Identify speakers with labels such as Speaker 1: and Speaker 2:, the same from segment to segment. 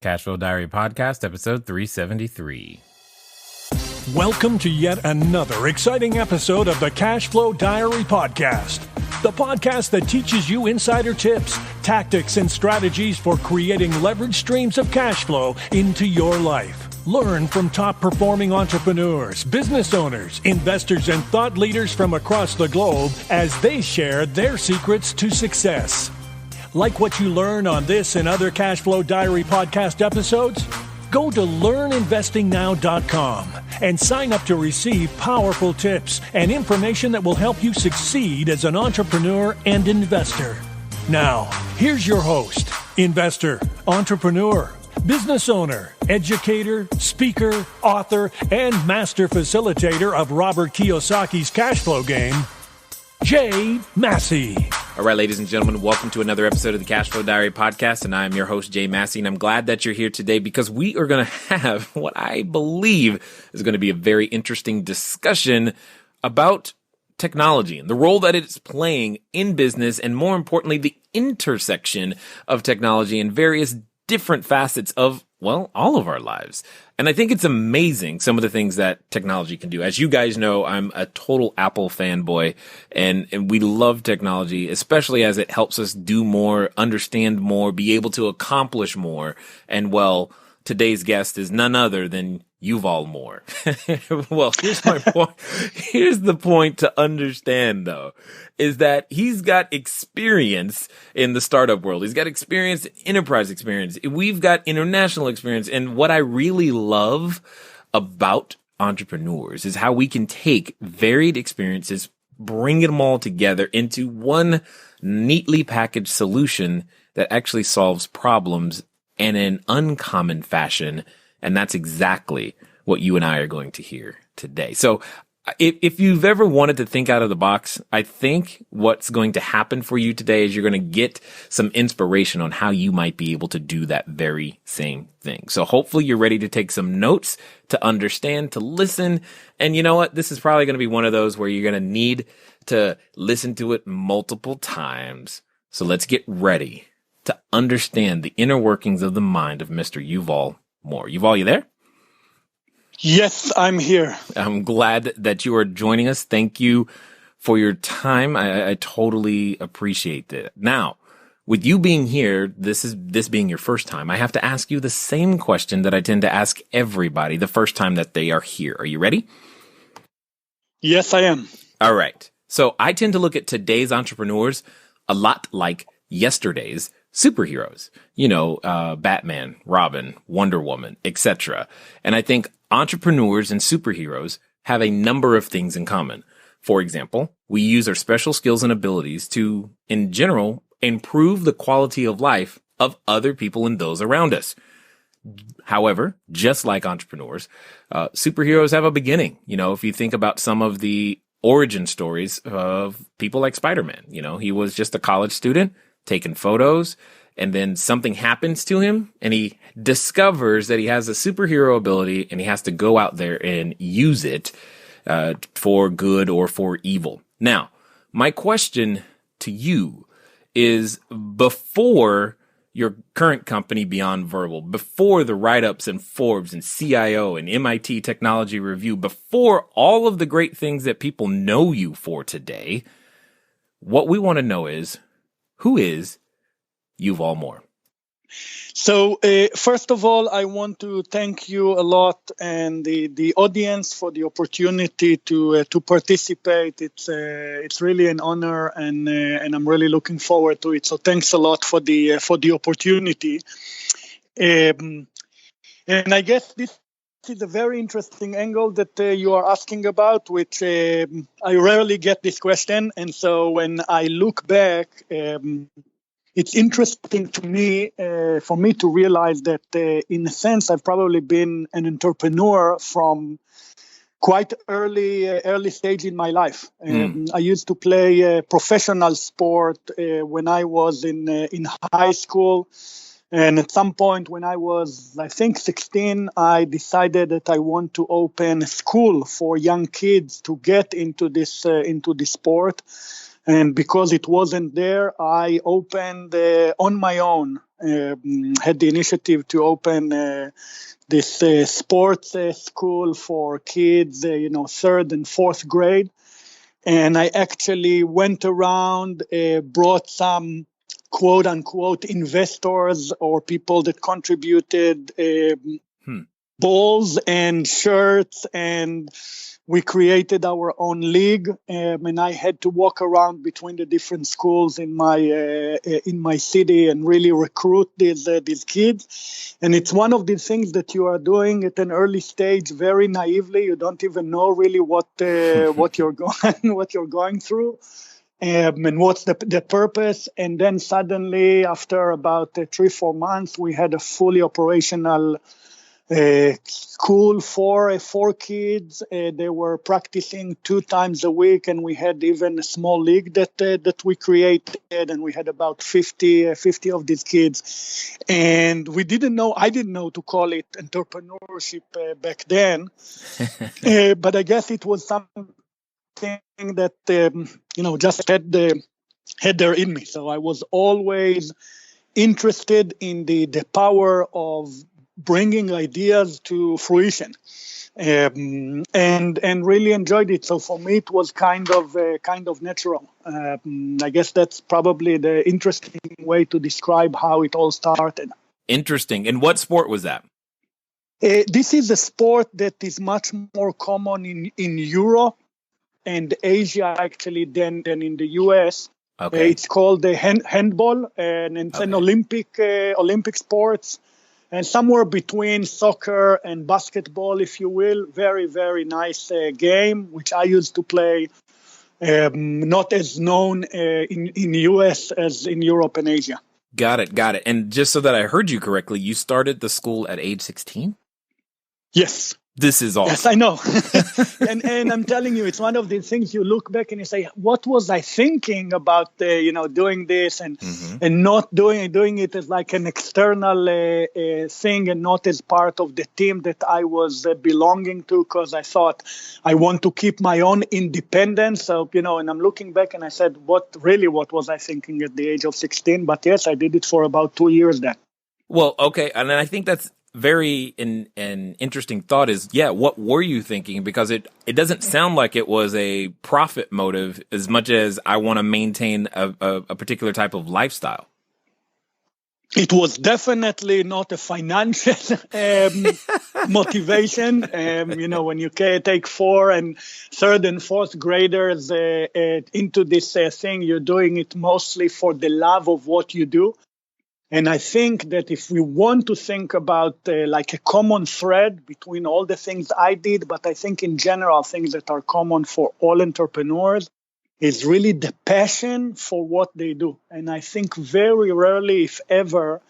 Speaker 1: Cashflow Diary Podcast, episode 373.
Speaker 2: Welcome to yet another exciting episode of the Cashflow Diary Podcast, the podcast that teaches you insider tips, tactics, and strategies for creating leverage streams of cash flow into your life. Learn from top-performing entrepreneurs, business owners, investors, and thought leaders from across the globe as they share their secrets to success. Like what you learn on this and other Cashflow Diary podcast episodes? Go to learninvestingnow.com and sign up to receive powerful tips and information that will help you succeed as an entrepreneur and investor. Now, here's your host, investor, entrepreneur, business owner, educator, speaker, author, and master facilitator of Robert Kiyosaki's cash flow game, Jay Massey.
Speaker 1: All right, ladies and gentlemen, welcome to another episode of the Cashflow Diary Podcast, and I'm your host, Jay Massey, and I'm glad that you're here today because we are going to have what I believe is going to be a very interesting discussion about technology and the role that it's playing in business, and more importantly, the intersection of technology and various different facets of, well, all of our lives. And I think it's amazing some of the things that technology can do. As you guys know, I'm a total Apple fanboy, and we love technology, especially as it helps us do more, understand more, be able to accomplish more. And well, today's guest is none other than Yuval Mor. Well, here's my point. Here's the point to understand, though, is that he's got experience in the startup world. He's got experience, enterprise experience. We've got international experience. And what I really love about entrepreneurs is how we can take varied experiences, bring them all together into one neatly packaged solution that actually solves problems in an uncommon fashion. And that's exactly what you and I are going to hear today. So if you've ever wanted to think out of the box, I think what's going to happen for you today is you're going to get some inspiration on how you might be able to do that very same thing. So hopefully you're ready to take some notes, to understand, to listen. And you know what? This is probably going to be one of those where you're going to need to listen to it multiple times. So let's get ready to understand the inner workings of the mind of Mr. Yuval Mor. Yuval, you there?
Speaker 3: Yes, I'm here.
Speaker 1: I'm glad that you are joining us. Thank you for your time. I totally appreciate that. Now, with you being here, this being your first time, I have to ask you the same question that I tend to ask everybody the first time that they are here. Are you ready?
Speaker 3: Yes, I am.
Speaker 1: All right. So I tend to look at today's entrepreneurs a lot like yesterday's superheroes, Batman, Robin, Wonder Woman, etc. And I think entrepreneurs and superheroes have a number of things in common. For example, we use our special skills and abilities to, in general, improve the quality of life of other people and those around us. However, just like entrepreneurs, superheroes have a beginning. If you think about some of the origin stories of people like Spider-Man, he was just a college student, taking photos, and then something happens to him and he discovers that he has a superhero ability and he has to go out there and use it for good or for evil. Now, my question to you is, before your current company, Beyond Verbal, before the write-ups in Forbes and CIO and MIT Technology Review, before all of the great things that people know you for today, what we want to know is, who is Yuval Mor?
Speaker 3: So, first of all, I want to thank you a lot and the audience for the opportunity to participate. It's really an honor, and I'm really looking forward to it. So, thanks a lot for the opportunity. And I guess this is a very interesting angle that you are asking about, which I rarely get this question. And so, when I look back, it's interesting to me, for me to realize that in a sense, I've probably been an entrepreneur from quite early stage in my life. I used to play professional sport when I was in high school. And at some point when I was, I think, 16, I decided that I want to open a school for young kids to get into this sport. And because it wasn't there, I opened on my own, had the initiative to open this sports school for kids, third and fourth grade. And I actually went around, brought some quote unquote investors or people that contributed balls and shirts, and we created our own league. And I had to walk around between the different schools in my city and really recruit these kids. And it's one of these things that you are doing at an early stage very naively. You don't even know really what you're going through. And what's the purpose? And then suddenly, after about 3-4 months, we had a fully operational school for 4 kids. They were practicing 2 times a week, and we had even a small league that we created, and we had about 50 of these kids. And I didn't know to call it entrepreneurship back then, but I guess it was something that just had there in me. So I was always interested in the power of bringing ideas to fruition, and really enjoyed it. So for me, it was kind of natural. I guess that's probably the interesting way to describe how it all started.
Speaker 1: Interesting. And what sport was that?
Speaker 3: This is a sport that is much more common in Europe and Asia actually than in the US.
Speaker 1: Okay.
Speaker 3: It's called the handball, and it's an Olympic sports, and somewhere between soccer and basketball, if you will. Very, very nice game, which I used to play. Not as known in US as in Europe and Asia.
Speaker 1: Got it. And just so that I heard you correctly, you started the school at age 16?
Speaker 3: Yes.
Speaker 1: This is awesome.
Speaker 3: Yes, I know. and I'm telling you, it's one of the things you look back and you say, what was I thinking about, doing this and not doing it as like an external thing and not as part of the team that I was belonging to, because I thought I want to keep my own independence. So, and I'm looking back and I said, what was I thinking at the age of 16? But yes, I did it for about 2 years then.
Speaker 1: Well, okay. And I think that's very an interesting thought is, what were you thinking? Because it doesn't sound like it was a profit motive as much as I want to maintain a particular type of lifestyle.
Speaker 3: It was definitely not a financial motivation. When you take 4 and 3rd and 4th graders into this thing, you're doing it mostly for the love of what you do. And I think that if we want to think about like a common thread between all the things I did, but I think in general, things that are common for all entrepreneurs is really the passion for what they do. And I think very rarely, if ever,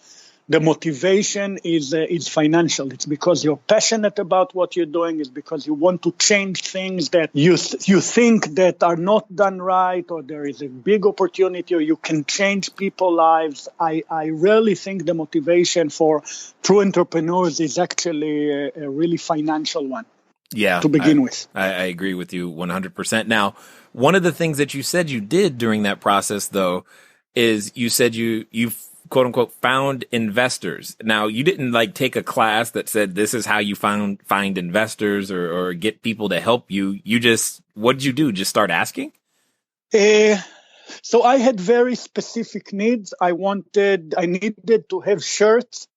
Speaker 3: the motivation is financial. It's because you're passionate about what you're doing. It's because you want to change things that you think that are not done right, or there is a big opportunity, or you can change people's lives. I rarely think the motivation for true entrepreneurs is actually a really financial one.
Speaker 1: Yeah,
Speaker 3: to begin with.
Speaker 1: I agree with you 100%. Now, one of the things that you said you did during that process, though, is you said you've quote unquote found investors. Now, you didn't take a class that said this is how you find investors or get people to help you. What did you do? Just start asking?
Speaker 3: So I had very specific needs. I needed to have shirts,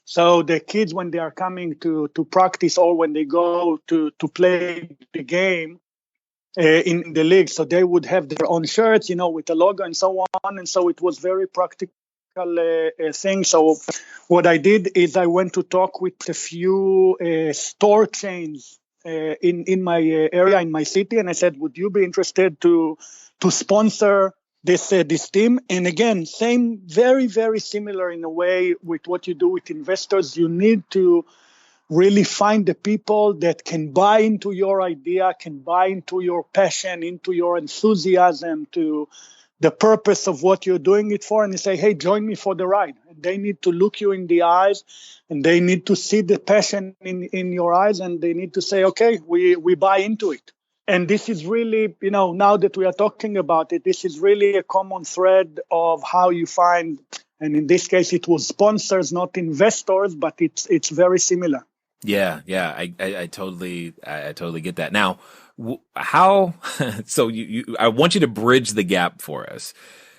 Speaker 3: so the kids, when they are coming to practice or when they go to play the game, in the league, so they would have their own shirts, with the logo and so on. And so it was very practical thing. So what I did is I went to talk with a few store chains in my area, in my city, and I said, would you be interested to sponsor this team? And again, same, very, very similar in a way with what you do with investors. You need to really find the people that can buy into your idea, can buy into your passion, into your enthusiasm, to the purpose of what you're doing it for, and you say, hey, join me for the ride. And they need to look you in the eyes, and they need to see the passion in your eyes, and they need to say, okay, we buy into it. And this is really, now that we are talking about it, this is really a common thread of how you find, and in this case, it was sponsors, not investors, but it's very similar.
Speaker 1: Yeah, I totally get that. Now, how? So I want you to bridge the gap for us.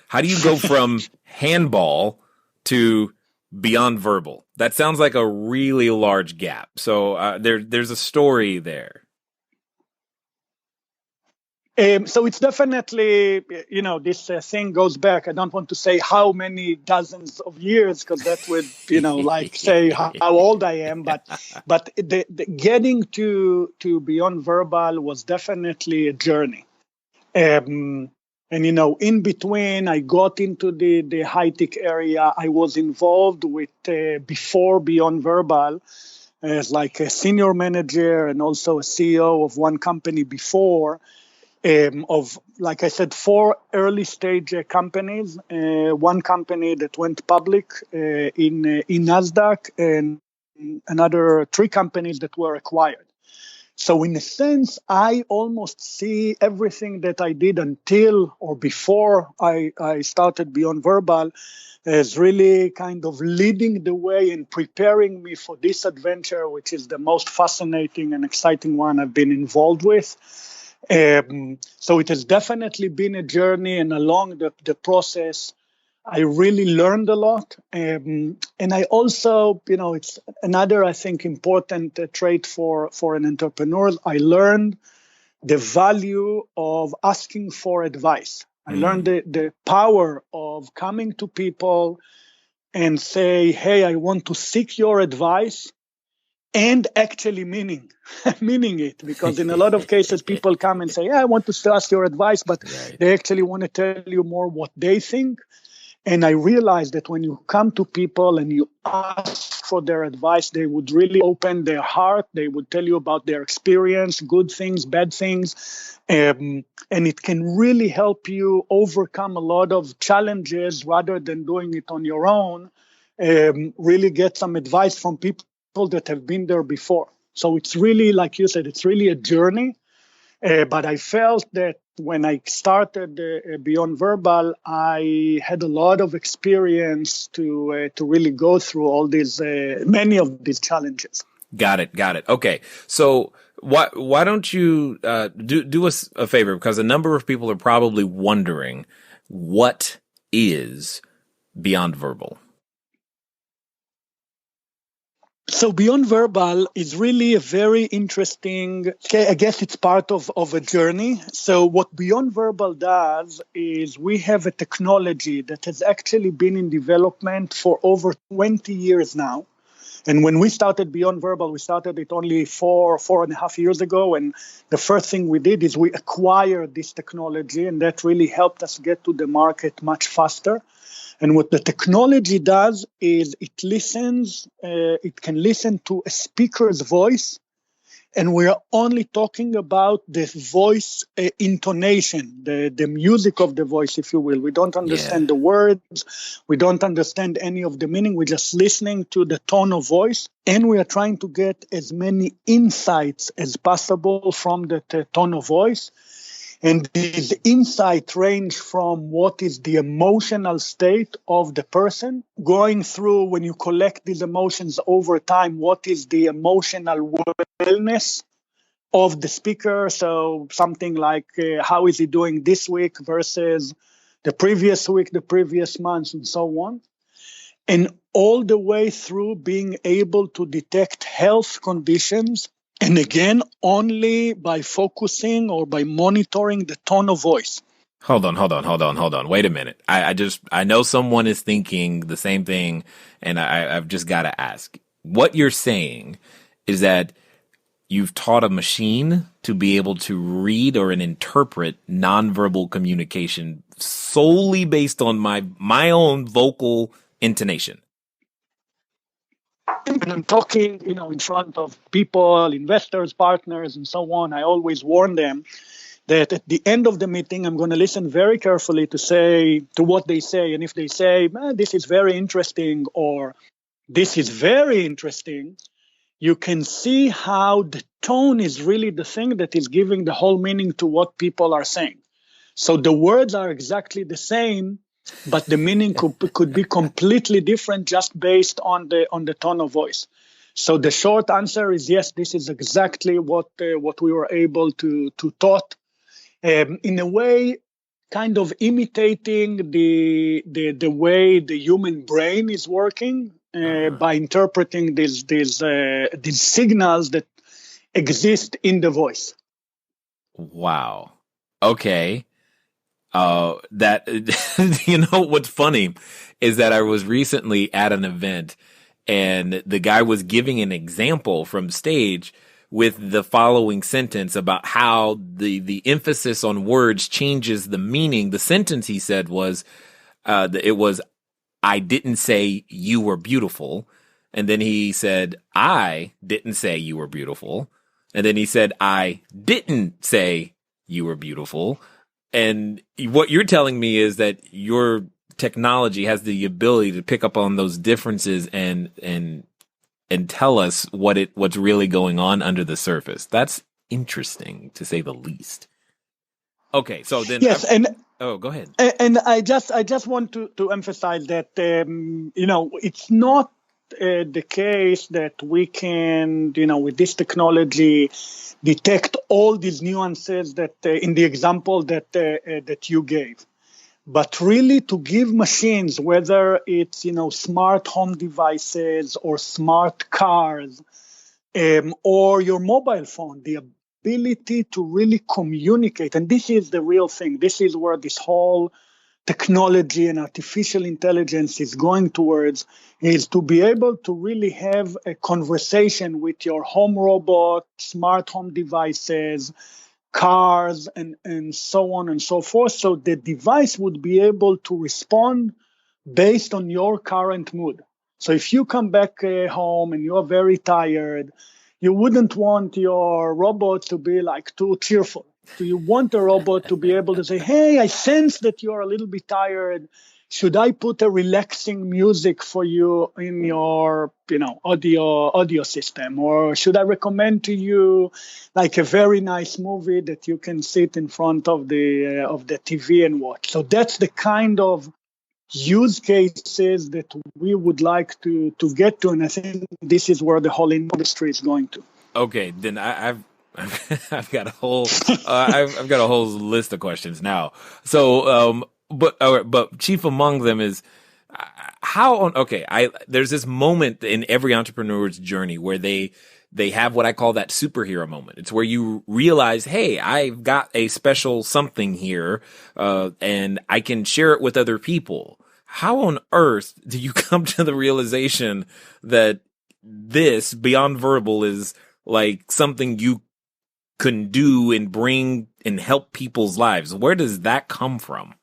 Speaker 1: How do you go from handball to beyond verbal? That sounds like a really large gap. So there's a story there.
Speaker 3: So it's definitely, this thing goes back. I don't want to say how many dozens of years, because that would, say how old I am. But the getting to beyond verbal was definitely a journey. And, in between, I got into the high-tech area. I was involved with, before Beyond Verbal, as like a senior manager and also a CEO of one company before, of, like I said, 4 early-stage companies, one company that went public in NASDAQ, and another 3 companies that were acquired. So in a sense, I almost see everything that I did until or before I started Beyond Verbal as really kind of leading the way and preparing me for this adventure, which is the most fascinating and exciting one I've been involved with. So it has definitely been a journey, and along the process, I really learned a lot. And I also, it's another, I think, important trait for an entrepreneur. I learned the value of asking for advice. I learned the power of coming to people and say, hey, I want to seek your advice, and actually meaning it, because in a lot of cases, people come and say, I want to ask your advice, but they actually want to tell you more what they think. And I realized that when you come to people and you ask for their advice, they would really open their heart. They would tell you about their experience, good things, bad things. And it can really help you overcome a lot of challenges rather than doing it on your own. Really get some advice from people that have been there before. So it's really, like you said, it's really a journey. But I felt that when I started Beyond Verbal, I had a lot of experience to really go through all these, many of these challenges.
Speaker 1: Got it. Okay, so why don't you do us a favor, because a number of people are probably wondering, what is Beyond Verbal?
Speaker 3: So Beyond Verbal is really a very interesting, I guess it's part of a journey. So what Beyond Verbal does is we have a technology that has actually been in development for over 20 years now. And when we started Beyond Verbal, we started it only 4.5 years ago. And the first thing we did is we acquired this technology, and that really helped us get to the market much faster. And what the technology does is it can listen to a speaker's voice, and we are only talking about the voice intonation, the music of the voice, if you will. We don't understand the words. We don't understand any of the meaning. We're just listening to the tone of voice, and we are trying to get as many insights as possible from the tone of voice. And these insights range from what is the emotional state of the person, going through, when you collect these emotions over time, what is the emotional wellness of the speaker. So something like how is he doing this week versus the previous week, the previous month, and so on. And all the way through being able to detect health conditions. And again, only by focusing or by monitoring the tone of voice.
Speaker 1: Hold on. Wait a minute. I know someone is thinking the same thing, and I've just got to ask. What you're saying is that you've taught a machine to be able to read or interpret nonverbal communication solely based on my own vocal intonation.
Speaker 3: When I'm talking, in front of people, investors, partners, and so on, I always warn them that at the end of the meeting, I'm going to listen very carefully to what they say. And if they say, this is very interesting, or this is very interesting, you can see how the tone is really the thing that is giving the whole meaning to what people are saying. So the words are exactly the same, but the meaning could be completely different just based on the tone of voice. So the short answer is yes, this is exactly what we were able to taught, in a way, kind of imitating the way the human brain is working, by interpreting these signals that exist in the voice.
Speaker 1: Wow. Okay. That, what's funny is that I was recently at an event and the guy was giving an example from stage with the following sentence about how the emphasis on words changes the meaning. The sentence he said was, it was, I didn't say you were beautiful. And then he said, I didn't say you were beautiful. And then he said, I didn't say you were beautiful. And what you're telling me is that your technology has the ability to pick up on those differences and tell us what's really going on under the surface. That's interesting, to say the least. Okay, so then
Speaker 3: yes,
Speaker 1: go ahead.
Speaker 3: And I just want to emphasize that it's not the case that we can, with this technology, detect all these nuances that in the example that you gave. But really to give machines, whether it's, smart home devices or smart cars, or your mobile phone, the ability to really communicate. And this is the real thing. This is where this whole technology and artificial intelligence is going towards, is to be able to really have a conversation with your home robot, smart home devices, cars, and so on and so forth. So the device would be able to respond based on your current mood. So if you come back home and you're very tired, you wouldn't want your robot to be like too cheerful. So you want the robot to be able to say, hey, I sense that you're a little bit tired. Should I put a relaxing music for you in your, audio system? Or should I recommend to you like a very nice movie that you can sit in front of the TV and watch? So that's the kind of use cases that we would like to get to. And I think this is where the whole industry is going to.
Speaker 1: Okay, then I've got a whole I've got a whole list of questions now. So, but chief among them is there's this moment in every entrepreneur's journey where they have what I call that superhero moment. It's where you realize, hey, I've got a special something here, and I can share it with other people. How on earth do you come to the realization that this beyond verbal is like something you can do and bring and help people's lives? Where does that come from?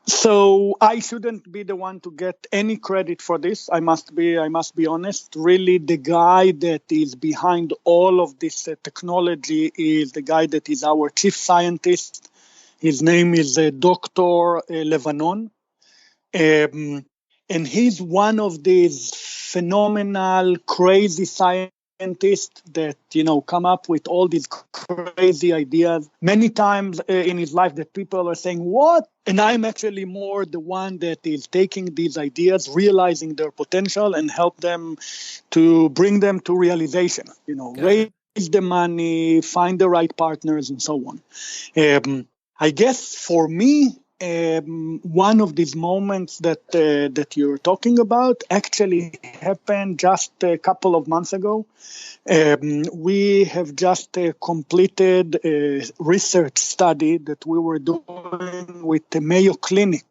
Speaker 3: So I shouldn't be the one to get any credit for this. I must be honest. Really, the guy that is behind all of this technology is the guy that is our chief scientist. His name is Dr. Levanon. And he's one of these phenomenal, crazy scientists that, come up with all these crazy ideas. Many times in his life that people are saying, what? And I'm actually more the one that is taking these ideas, realizing their potential and help them to bring them to realization, raise the money, find the right partners and so on. I guess for me, one of these moments that you're talking about actually happened just a couple of months ago. We have just completed a research study that we were doing with the Mayo Clinic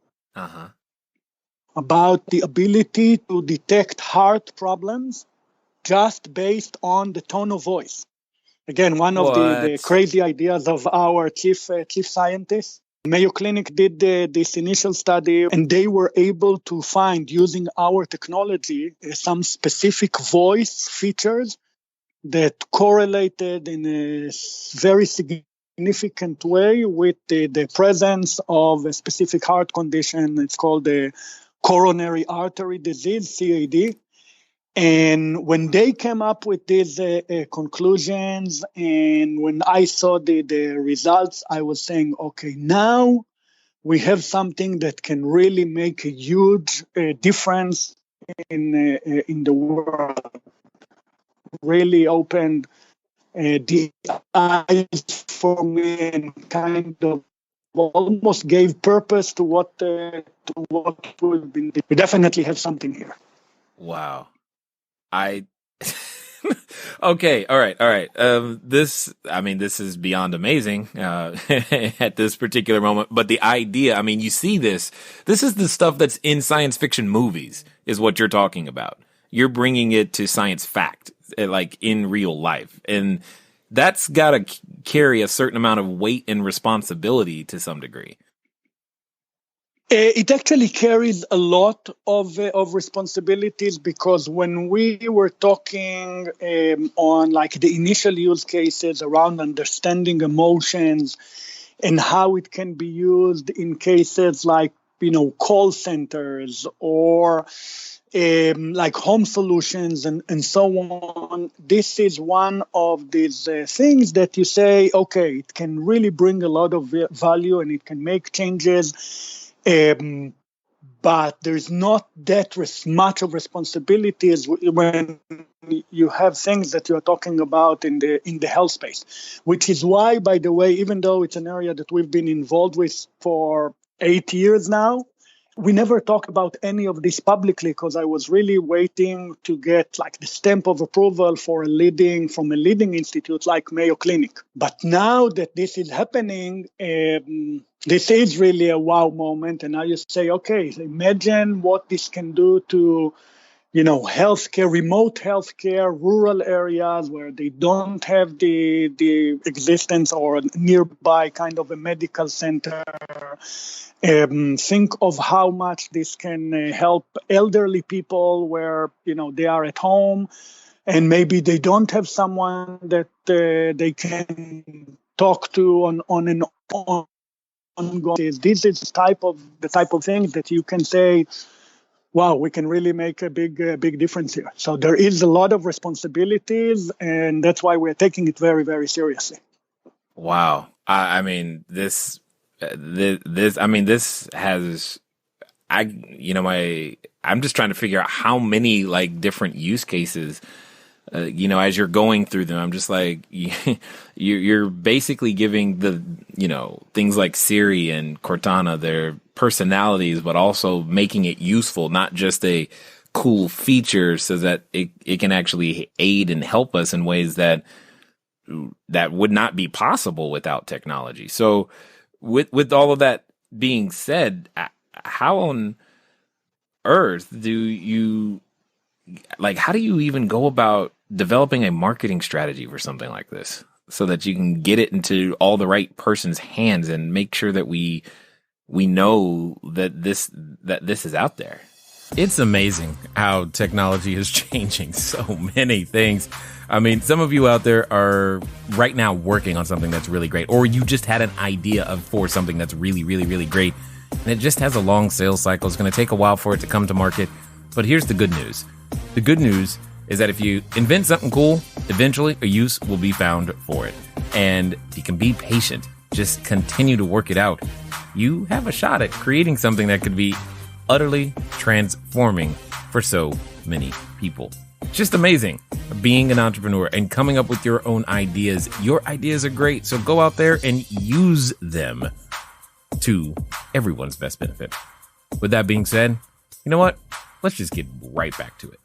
Speaker 3: about the ability to detect heart problems just based on the tone of voice. Again, one of the crazy ideas of our chief scientist. Mayo Clinic did this initial study, and they were able to find, using our technology, some specific voice features that correlated in a very significant way with the presence of a specific heart condition. It's called the coronary artery disease, CAD. And when they came up with these conclusions, and when I saw the results, I was saying, okay, now we have something that can really make a huge difference in the world. Really opened the eyes for me and kind of almost gave purpose to what we've been doing. We definitely have something here.
Speaker 1: Wow. I okay, all right. This is beyond amazing at this particular moment. But the idea, I mean, you see this. This is the stuff that's in science fiction movies, is what you're talking about. You're bringing it to science fact, like in real life, and that's got to carry a certain amount of weight and responsibility to some degree.
Speaker 3: It actually carries a lot of responsibilities, because when we were talking on like the initial use cases around understanding emotions and how it can be used in cases like, call centers or like home solutions and so on, this is one of these things that you say, okay, it can really bring a lot of value and it can make changes. But there's not that much of responsibilities when you have things that you're talking about in the health space, which is why, by the way, even though it's an area that we've been involved with for 8 years now, we never talk about any of this publicly, because I was really waiting to get like the stamp of approval from a leading institute like Mayo Clinic. But now that this is happening, this is really a wow moment. And now you say, okay, imagine what this can do to, healthcare, remote healthcare, rural areas where they don't have the existence or nearby kind of a medical center. Think of how much this can help elderly people where, they are at home and maybe they don't have someone that they can talk to on an ongoing basis. This is the type of things that you can say, wow, we can really make a big difference here. So there is a lot of responsibilities, and that's why we're taking it very, very seriously.
Speaker 1: Wow. I mean, this has, I'm just trying to figure out how many like different use cases, as you're going through them. I'm just like, you're basically giving the, things like Siri and Cortana their personalities, but also making it useful, not just a cool feature, so that it can actually aid and help us in ways that would not be possible without technology. So with all of that being said, how on earth do you, how do you even go about developing a marketing strategy for something like this so that you can get it into all the right person's hands and make sure that we know that this is out there? It's amazing how technology is changing so many things. I mean, some of you out there are right now working on something that's really great, or you just had an idea for something that's really, really, really great, and it just has a long sales cycle. It's going to take a while for it to come to market. But here's the good news. The good news is that if you invent something cool, eventually a use will be found for it. And you can be patient. Just continue to work it out. You have a shot at creating something that could be utterly transforming for so many people. It's just amazing being an entrepreneur and coming up with your own ideas. Your ideas are great, so go out there and use them to everyone's best benefit. With that being said, you know what? Let's just get right back to it.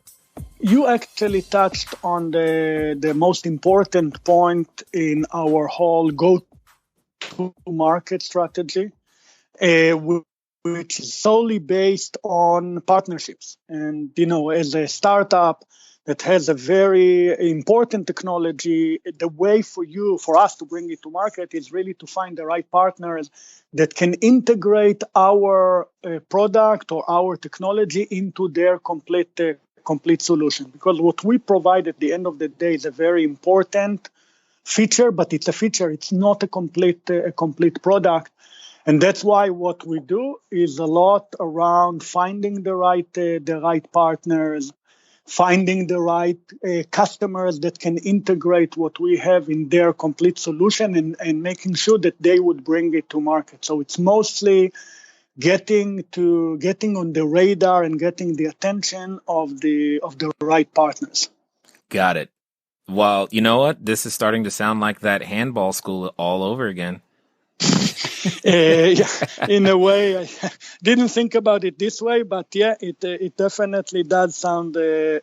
Speaker 3: You actually touched on the most important point in our whole go-to-market strategy, which is solely based on partnerships. And, as a startup that has a very important technology, the way for us to bring it to market is really to find the right partners that can integrate our product or our technology into their complete solution. Because what we provide at the end of the day is a very important feature, but it's a feature. It's not a complete product. And that's why what we do is a lot around finding the right partners, finding the right customers that can integrate what we have in their complete solution and making sure that they would bring it to market. So it's mostly getting on the radar and getting the attention of the right partners.
Speaker 1: Got it. Well, you know what? This is starting to sound like that handball school all over again.
Speaker 3: Yeah, in a way, I didn't think about it this way, but yeah, it definitely does sound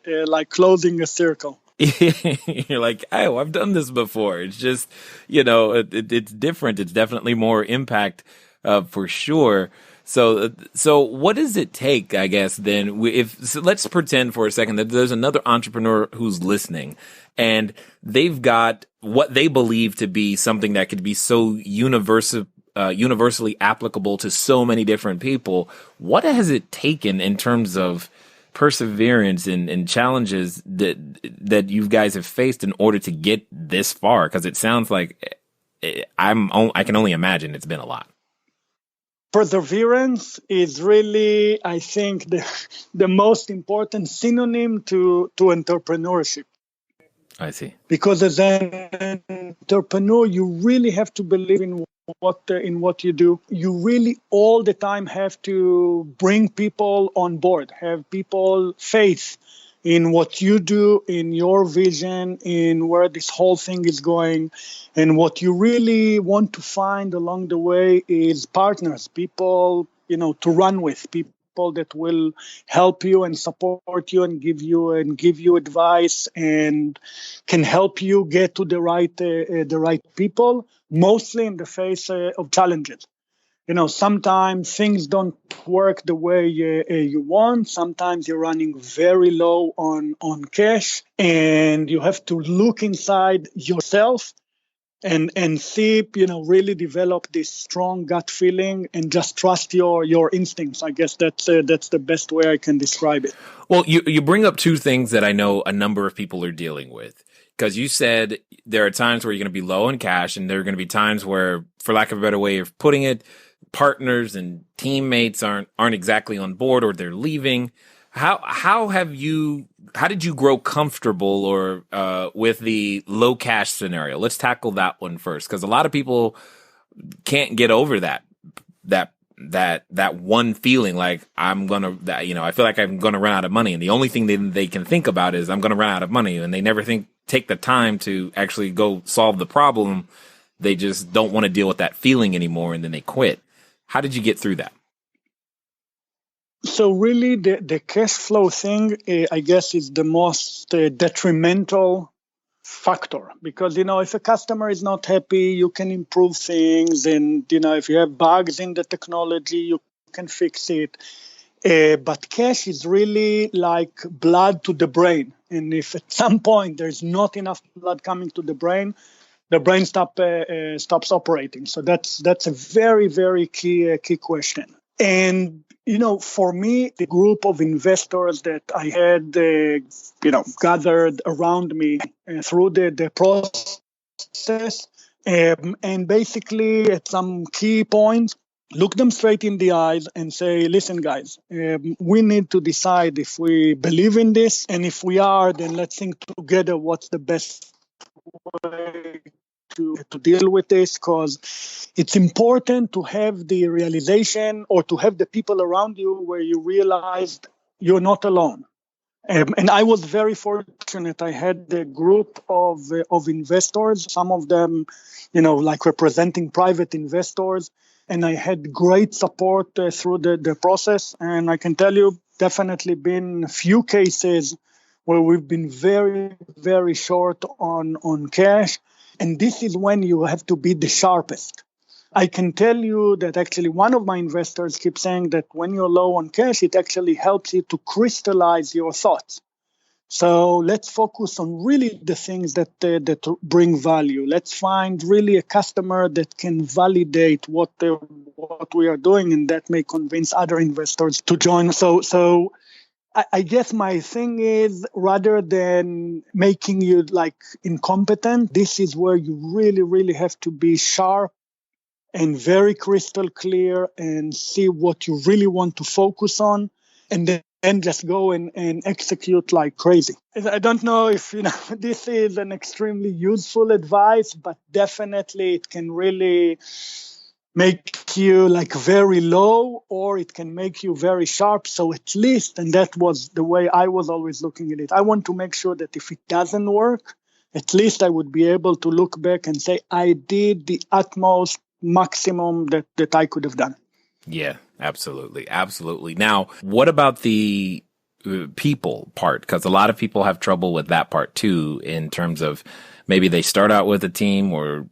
Speaker 3: like closing a circle.
Speaker 1: You're like, oh, I've done this before. It's just, it's different. It's definitely more impact for sure. So what does it take, I guess, then, let's pretend for a second that there's another entrepreneur who's listening and they've got what they believe to be something that could be so universally applicable to so many different people. What has it taken in terms of perseverance and challenges that you guys have faced in order to get this far? Because it sounds like I can only imagine it's been a lot.
Speaker 3: Perseverance is really, I think, the most important synonym to entrepreneurship.
Speaker 1: I see.
Speaker 3: Because as an entrepreneur, you really have to believe in what you do. You really all the time have to bring people on board, have people faith in what you do, in your vision, in where this whole thing is going. And what you really want to find along the way is partners, people, to run with, people that will help you and support you and give you advice and can help you get to the right people, mostly in the face of challenges. Sometimes things don't work the way you want. Sometimes you're running very low on cash, and you have to look inside yourself and see, really develop this strong gut feeling and just trust your instincts. I guess that's the best way I can describe it.
Speaker 1: Well, you bring up two things that I know a number of people are dealing with. Because you said there are times where you're going to be low on cash, and there are going to be times where, for lack of a better way of putting it, partners and teammates aren't exactly on board, or they're leaving. How did you grow comfortable with the low cash scenario? Let's tackle that one first, because a lot of people can't get over that one feeling like I feel like I'm gonna run out of money, and the only thing they can think about is I'm gonna run out of money, and they never take the time to actually go solve the problem. They just don't want to deal with that feeling anymore, and then they quit. How did you get through that?
Speaker 3: So really, the cash flow thing, I guess, is the most detrimental factor, because, if a customer is not happy, you can improve things. And, if you have bugs in the technology, you can fix it. But cash is really like blood to the brain. And if at some point there's not enough blood coming to the brain stops operating. So that's a very, very key question. And, for me, the group of investors that I had, gathered around me through the process, and basically at some key points, look them straight in the eyes and say, listen, guys, we need to decide if we believe in this. And if we are, then let's think together what's the best way to deal with this, because it's important to have the realization, or to have the people around you where you realize you're not alone. And I was very fortunate. I had a group of investors, some of them, like representing private investors, and I had great support through the process. And I can tell you, definitely been a few cases where we've been very, very short on cash. And this is when you have to be the sharpest. I can tell you that actually one of my investors keeps saying that when you're low on cash, it actually helps you to crystallize your thoughts. So let's focus on really the things that bring value. Let's find really a customer that can validate what we are doing, and that may convince other investors to join. So I guess my thing is, rather than making you like incompetent, this is where you really, really have to be sharp and very crystal clear and see what you really want to focus on, and then just go and execute like crazy. I don't know if this is an extremely useful advice, but definitely it can really make you like very low, or it can make you very sharp. So at least, and that was the way I was always looking at it, I want to make sure that if it doesn't work, at least I would be able to look back and say I did the utmost maximum that I could have done.
Speaker 1: Yeah, absolutely. Absolutely. Now, what about the people part? Because a lot of people have trouble with that part too, in terms of maybe they start out with a team, or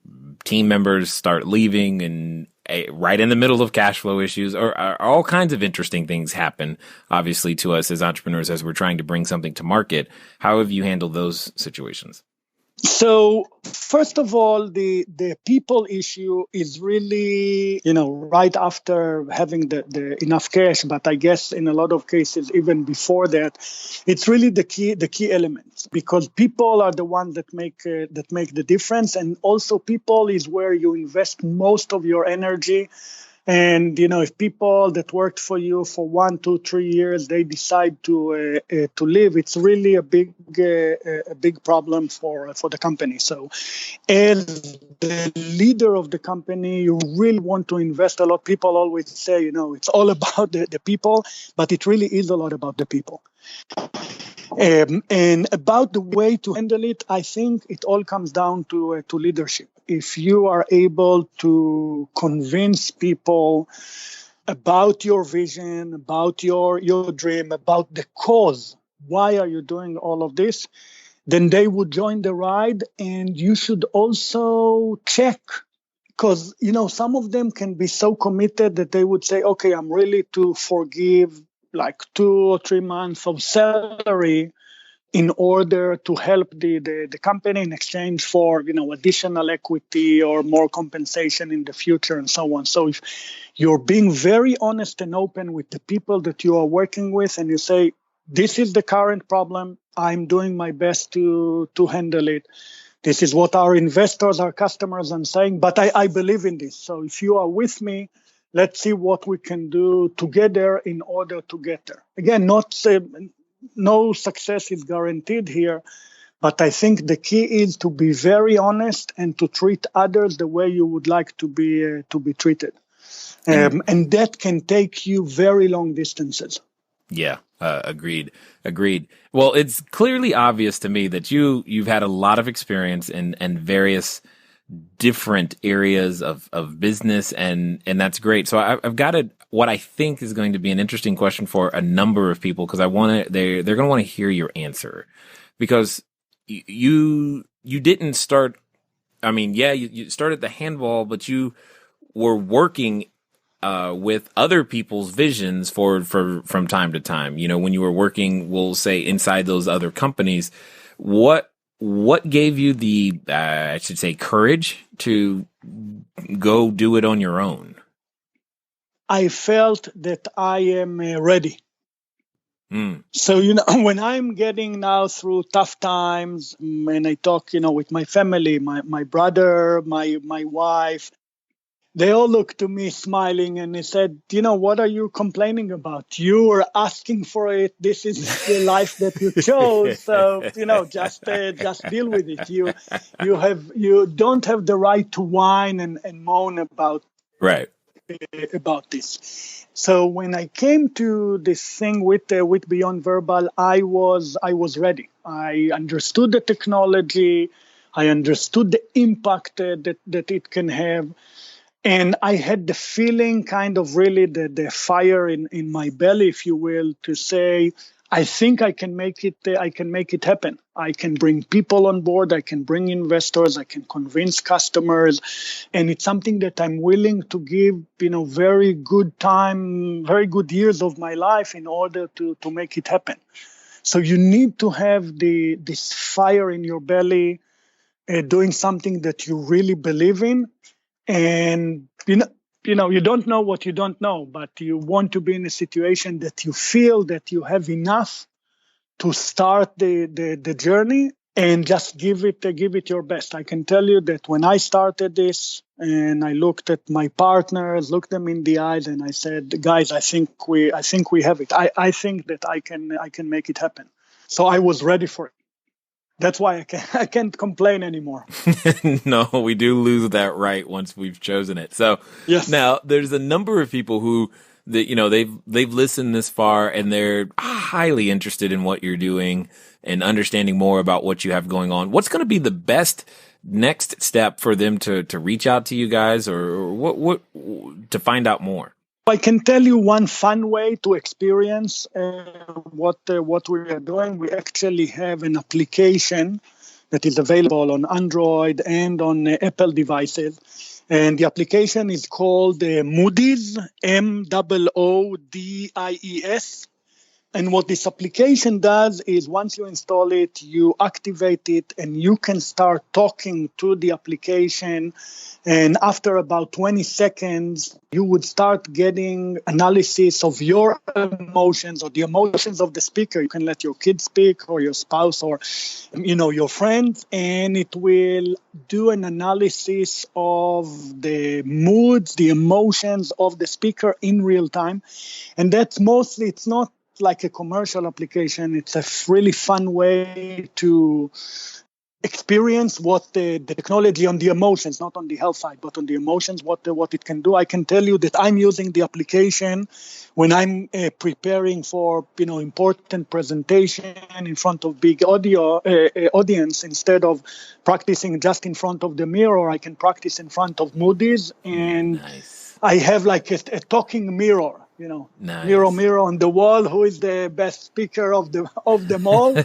Speaker 1: team members start leaving, and right in the middle of cash flow issues, or all kinds of interesting things happen, obviously, to us as entrepreneurs as we're trying to bring something to market. How have you handled those situations?
Speaker 3: So first of all, the people issue is really, right after having the enough cash, but I guess in a lot of cases, even before that, it's really the key elements, because people are the ones that make the difference. And also people is where you invest most of your energy. And, if people that worked for you for 1, 2, 3 years, they decide to leave, it's really a big problem for the company. So as the leader of the company, you really want to invest a lot. People always say, it's all about the people, but it really is a lot about the people. And about the way to handle it, I think it all comes down to leadership. If you are able to convince people about your vision, about your dream, about the cause, why are you doing all of this, then they would join the ride. And you should also check, because, some of them can be so committed that they would say, okay, I'm really to forgive like 2 or 3 months of salary in order to help the company in exchange for, additional equity or more compensation in the future and so on. So if you're being very honest and open with the people that you are working with, and you say, this is the current problem, I'm doing my best to handle it. This is what our investors, our customers are saying, but I believe in this. So if you are with me, let's see what we can do together in order to get there. Again, no success is guaranteed here, but I think the key is to be very honest and to treat others the way you would like to be treated. And that can take you very long distances.
Speaker 1: Yeah, agreed. Well, it's clearly obvious to me that you've had a lot of experience in various different areas of business, and that's great. So I've got what I think is going to be an interesting question for a number of people, because they're going to want to hear your answer, because you didn't start. I mean, yeah, you started the Handball, but you were working with other people's visions from time to time. When you were working, we'll say, inside those other companies, what gave you the, I should say, courage to go do it on your own?
Speaker 3: I felt that I am ready. So, when I'm getting now through tough times, and I talk, with my family, my brother, my wife, they all look to me smiling, and they said, what are you complaining about? You were asking for it. This is the life that you chose. So, just deal with it. You don't have the right to whine and moan about this. So when I came to this thing with Beyond Verbal, I was ready. I understood the technology. I understood the impact that it can have. And I had the feeling, kind of really the fire in my belly, if you will, to say, I think I can make it. I can make it happen. I can bring people on board. I can bring investors. I can convince customers, and it's something that I'm willing to give, very good time, very good years of my life in order to make it happen. So you need to have this fire in your belly, doing something that you really believe in, and you don't know what you don't know, but you want to be in a situation that you feel that you have enough to start the journey, and just give it your best. I can tell you that when I started this and I looked at my partners, looked them in the eyes, and I said, guys, I think we have it. I think that I can make it happen. So I was ready for it. That's why I can't complain anymore.
Speaker 1: No, we do lose that right once we've chosen it. So
Speaker 3: yes.
Speaker 1: Now there's a number of people who they've listened this far and they're highly interested in what you're doing and understanding more about what you have going on. What's going to be the best next step for them to reach out to you guys, or what to find out more?
Speaker 3: I can tell you one fun way to experience what we are doing. We actually have an application that is available on Android and on Apple devices. And the application is called Moody's, Moodies. And what this application does is once you install it, you activate it, and you can start talking to the application. And after about 20 seconds, you would start getting analysis of your emotions or the emotions of the speaker. You can let your kids speak or your spouse or, your friends, and it will do an analysis of the moods, the emotions of the speaker in real time. And that's mostly, it's not like a commercial application. It's a really fun way to experience what the technology on the emotions, not on the health side, but on the emotions, what it can do. I can tell you that I'm using the application when I'm preparing for important presentation in front of big audience. Instead of practicing just in front of the mirror, I can practice in front of Moody's, and
Speaker 1: Nice.
Speaker 3: I have like a talking mirror.
Speaker 1: Nice.
Speaker 3: Mirror on the wall, who is the best speaker of them all?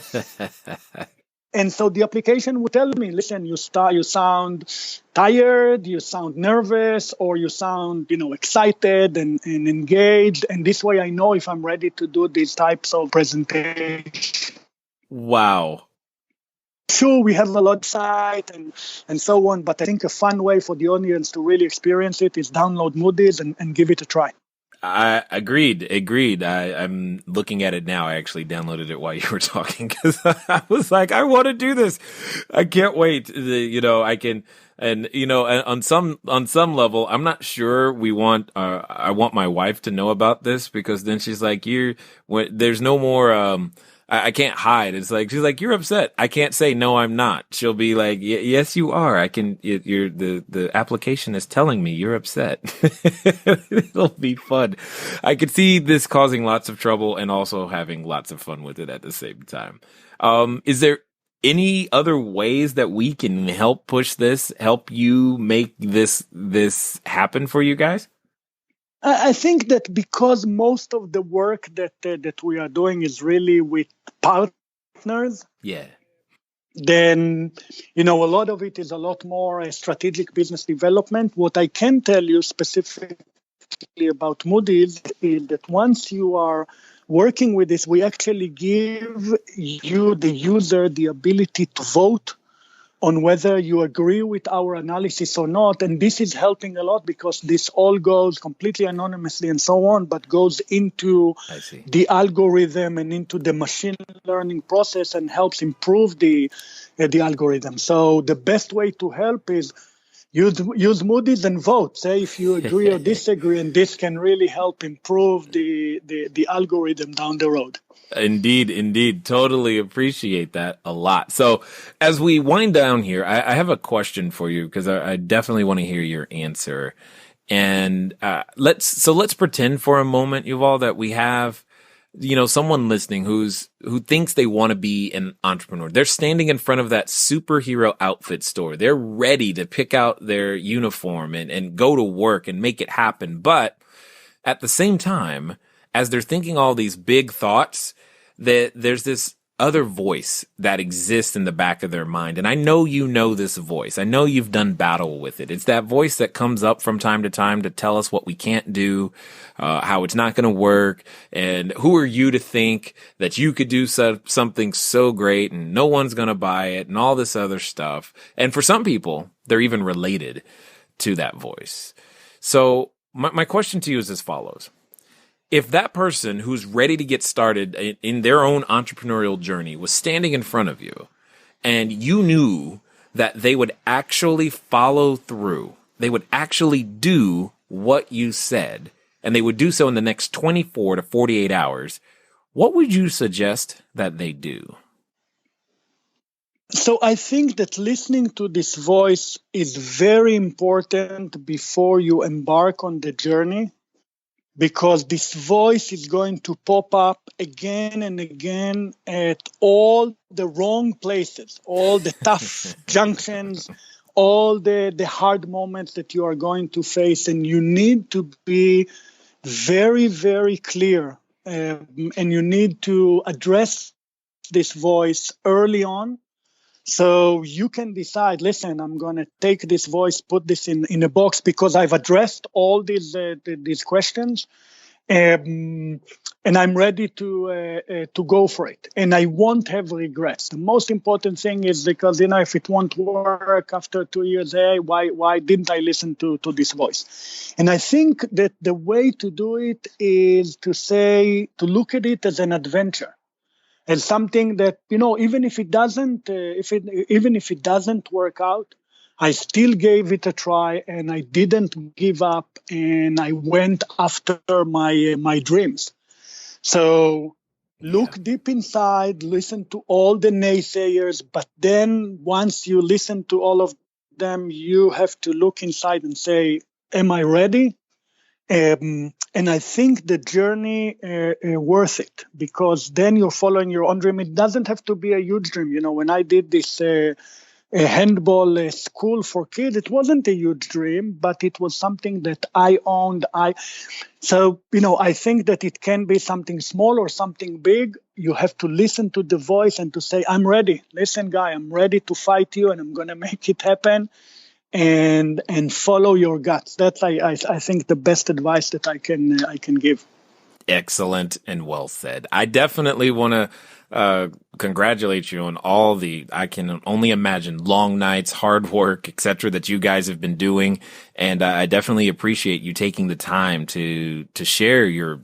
Speaker 3: And so the application would tell me, listen, you sound tired, you sound nervous, or you sound, excited and engaged. And this way I know if I'm ready to do these types of presentations.
Speaker 1: Wow.
Speaker 3: Sure, we have a website and so on, but I think a fun way for the audience to really experience it is download Moody's and give it a try.
Speaker 1: Agreed. I'm looking at it now. I actually downloaded it while you were talking because I was like, I want to do this. I can't wait. I can, and on some level, I'm not sure I want my wife to know about this, because then she's like, there's no more, I can't hide. It's like, she's like, you're upset. I can't say, no, I'm not. She'll be like, yes, you are. The application is telling me you're upset. It'll be fun. I could see this causing lots of trouble and also having lots of fun with it at the same time. Is there any other ways that we can help you make this happen for you guys?
Speaker 3: I think that because most of the work that we are doing is really with partners, then a lot of it is a lot more strategic business development. What I can tell you specifically about Moody's is that once you are working with this, we actually give you, the user, the ability to vote on whether you agree with our analysis or not. And this is helping a lot because this all goes completely anonymously and so on, but goes into the algorithm and into the machine learning process and helps improve the algorithm. So the best way to help is use Moody's and vote. Say if you agree or disagree, and this can really help improve the algorithm down the road.
Speaker 1: Indeed. Totally appreciate that a lot. So as we wind down here, I have a question for you, because I definitely want to hear your answer. And let's pretend for a moment, Yuval, that we have someone listening who thinks they want to be an entrepreneur. They're standing in front of that superhero outfit store. They're ready to pick out their uniform and go to work and make it happen. But at the same time, as they're thinking all these big thoughts, that there's this other voice that exists in the back of their mind. And I know this voice. I know you've done battle with it. It's that voice that comes up from time to time to tell us what we can't do, how it's not going to work, and who are you to think that you could do something so great and no one's going to buy it and all this other stuff. And for some people, they're even related to that voice. So my question to you is as follows. If that person who's ready to get started in their own entrepreneurial journey was standing in front of you and you knew that they would actually follow through, they would actually do what you said, and they would do so in the next 24 to 48 hours, what would you suggest that they do?
Speaker 3: So I think that listening to this voice is very important before you embark on the journey, because this voice is going to pop up again and again at all the wrong places, all the tough junctions, all the hard moments that you are going to face. And you need to be very, very clear, and you need to address this voice early on. So you can decide, listen, I'm going to take this voice, put this in a box because I've addressed all these questions, and I'm ready to go for it. And I won't have regrets. The most important thing is because, if it won't work after 2 years, hey, why didn't I listen to this voice? And I think that the way to do it is to look at it as an adventure. And something that, even if it doesn't work out, I still gave it a try, and I didn't give up, and I went after my dreams. So look deep inside, listen to all the naysayers, but then once you listen to all of them, you have to look inside and say, am I ready? And I think the journey worth it, because then you're following your own dream. It doesn't have to be a huge dream. When I did this handball school for kids, it wasn't a huge dream, but it was something that I owned. So I think that it can be something small or something big. You have to listen to the voice and to say, I'm ready. Listen, guy, I'm ready to fight you, and I'm going to make it happen. And follow your guts. That's I think the best advice that I can give.
Speaker 1: Excellent and well said. I definitely want to congratulate you on all I can only imagine, long nights, hard work, etc., that you guys have been doing. And I definitely appreciate you taking the time to share your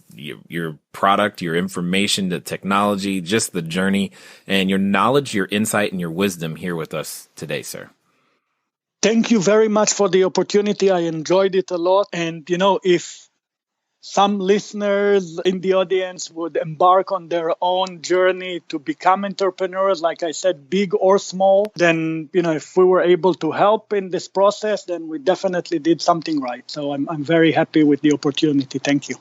Speaker 1: product, your information, the technology, just the journey, and your knowledge, your insight, and your wisdom here with us today, sir.
Speaker 3: Thank you very much for the opportunity. I enjoyed it a lot. And, if some listeners in the audience would embark on their own journey to become entrepreneurs, like I said, big or small, then, if we were able to help in this process, then we definitely did something right. So I'm very happy with the opportunity. Thank you.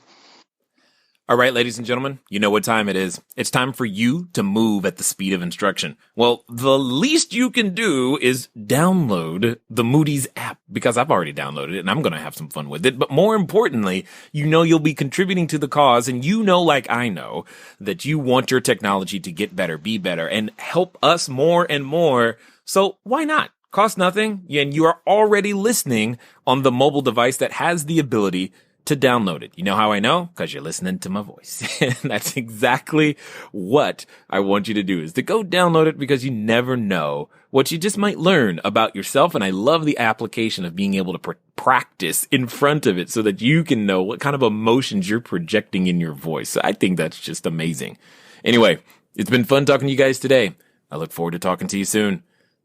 Speaker 1: All right, ladies and gentlemen, you know what time it is. It's time for you to move at the speed of instruction. Well, the least you can do is download the Moody's app, because I've already downloaded it and I'm going to have some fun with it. But more importantly, you'll be contributing to the cause, and like I know, that you want your technology to get better, be better, and help us more and more. So why not? Cost nothing, and you are already listening on the mobile device that has the ability to download it. You know how I know? Because you're listening to my voice. And that's exactly what I want you to do, is to go download it, because you never know what you just might learn about yourself. And I love the application of being able to practice in front of it so that you can know what kind of emotions you're projecting in your voice. So I think that's just amazing. Anyway, it's been fun talking to you guys today. I look forward to talking to you soon.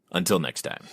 Speaker 1: Until next time.